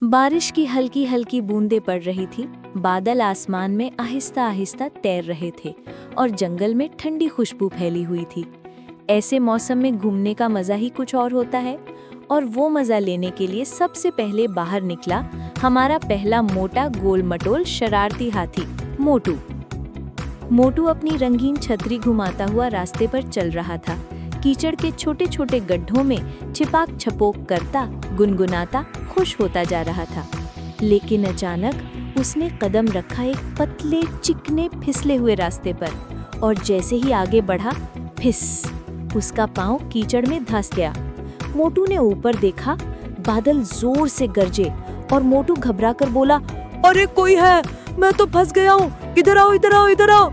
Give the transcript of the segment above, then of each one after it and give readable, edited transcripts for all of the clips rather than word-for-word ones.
बारिश की हल्की हल्की बूंदें पड़ रही थी। बादल आसमान में आहिस्ता आहिस्ता तैर रहे थे और जंगल में ठंडी खुशबू फैली हुई थी। ऐसे मौसम में घूमने का मजा ही कुछ और होता है और वो मजा लेने के लिए सबसे पहले बाहर निकला हमारा पहला मोटा गोल मटोल शरारती हाथी मोटू। मोटू अपनी रंगीन छतरी घुमाता हुआ रास्ते पर चल रहा था। कीचड़ के छोटे छोटे गड्ढों में छिपाक छपोक करता गुनगुनाता खुश होता जा रहा था। लेकिन अचानक उसने कदम रखा एक पतले चिकने फिसले हुए रास्ते पर और जैसे ही आगे बढ़ा फिस उसका पांव कीचड़ में धंस गया। मोटू ने ऊपर देखा, बादल जोर से गरजे और मोटू घबराकर बोला, अरे कोई है, मैं तो फंस गया हूँ, इधर आओ इधर आओ इधर आओ।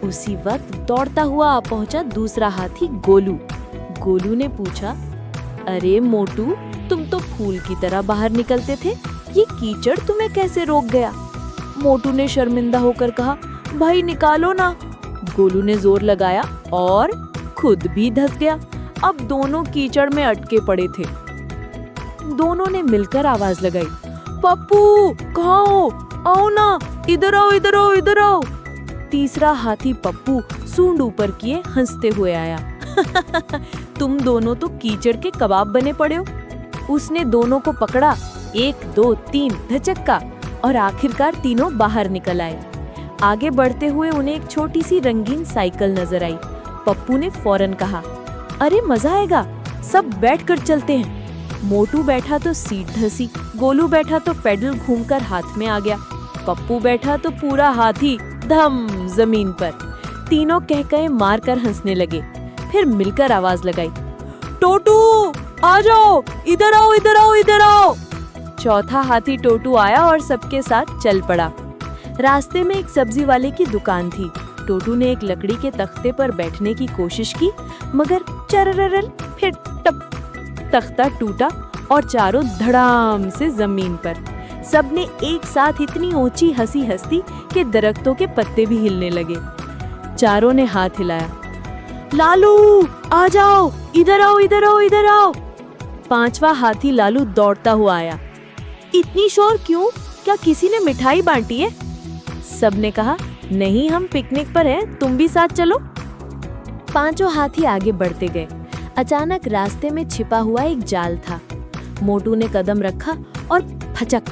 उसी वक्त दौड़ता हुआ आ पहुंचा दूसरा हाथी गोलू। गोलू ने पूछा, अरे मोटू, तुम तो फूल की तरह बाहर निकलते थे, ये कीचड़ तुम्हें कैसे रोक गया? मोटू ने शर्मिंदा होकर कहा, भाई निकालो ना। गोलू ने जोर लगाया और खुद भी धंस गया। अब दोनों कीचड़ में अटके पड़े थे। दोनों ने मिलकर आवाज लगाई, पप्पू कहाँ हो, आओ ना, इधर आओ इधर आओ इधर आओ। तीसरा हाथी पप्पू सूंड ऊपर किए हंसते हुए आया। तुम दोनों तो कीचड़ के कबाब बने पड़े हो। उसने दोनों को पकड़ा, 1 2 3 धचक्का, और आखिरकार तीनों बाहर निकल आए। आगे बढ़ते हुए उन्हें एक छोटी सी रंगीन साइकिल नजर आई। पप्पू ने फौरन कहा, अरे मजा आएगा, सब बैठकर चलते हैं। मोटू बैठा तो सीट धंसी, गोलू बैठा तो पेडल घूमकर हाथ में आ गया, पप्पू बैठा तो पूरा हाथी धम जमीन पर। तीनों कहकहे मारकर हंसने लगे, फिर मिलकर आवाज लगाई, टोटू आ जाओ, इधर आओ इधर आओ इधर आओ। चौथा हाथी टोटू आया और सबके साथ चल पड़ा। रास्ते में एक सब्जी वाले की दुकान थी। टोटू ने एक लकड़ी के तख्ते पर बैठने की कोशिश की, मगर चरररल, फिर टप, तख्ता टूटा और चारों धड़ाम से जमीन पर। सबने एक साथ इतनी ऊंची हंसी हंसी कि दरख्तों के पत्ते भी हिलने लगे। चारों ने हाथ हिलाया, लालू आ जाओ, इधर आओ इधर आओ इधर आओ। पांचवा हाथी लालू दौड़ता हुआ आया। इतनी शोर क्यों, क्या किसी ने मिठाई बांटी है? सबने कहा, नहीं, हम पिकनिक पर हैं, तुम भी साथ चलो। पांचों हाथी आगे बढ़ते गए। अचानक रास्ते में छिपा हुआ एक जाल था। मोटू ने कदम रखा और फचक,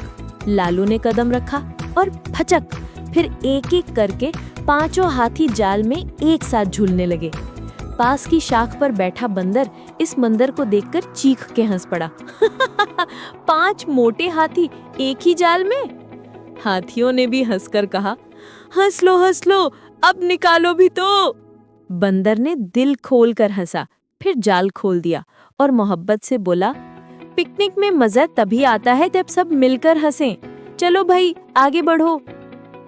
लालू ने कदम रखा और फचक, फिर एक एक करके पांचों हाथी जाल में एक साथ झूलने लगे। पास की शाख पर बैठा बंदर इस मंजर को देखकर चीख के हंस पड़ा। 5 मोटे हाथी एक ही जाल में। हाथियों ने भी हंसकर कहा, हंस लो, अब निकालो भी तो। बंदर ने दिल खोलकर हंसा, फिर जाल खोल दिया और मोहब्बत से बोला, पिकनिक में मजा तभी आता है जब सब मिलकर हंसें। चलो भाई, आगे बढ़ो।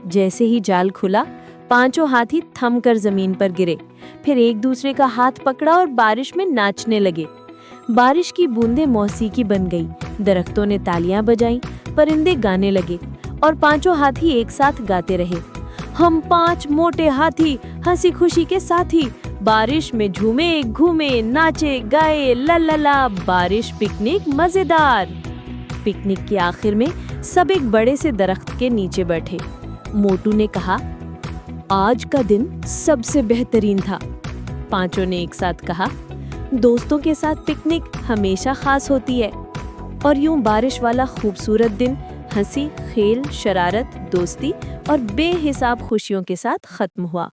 जैसे ही जाल खुला, पांचों हाथी थम कर जमीन पर गिरे, फिर एक दूसरे का हाथ पकड़ा और बारिश में नाचने लगे। बारिश की बूंदें मौसीकी बन गई, दरख्तों ने तालियां बजाईं, परिंदे गाने लगे और पांचों हाथी एक साथ गाते रहे, हम 5 मोटे हाथी हंसी खुशी के साथी, बारिश में झूमे घूमे नाचे गाए ला ला ला, बारिश पिकनिक मजेदार। पिकनिक के आखिर में सब एक बड़े से दरख्त के नीचे बैठे। मोटू ने कहा, आज का दिन सबसे बेहतरीन था। पांचों ने एक साथ कहा, दोस्तों के साथ पिकनिक हमेशा खास होती है। और यूं बारिश वाला खूबसूरत दिन हंसी खेल शरारत दोस्ती और बेहिसाब खुशियों के साथ खत्म हुआ।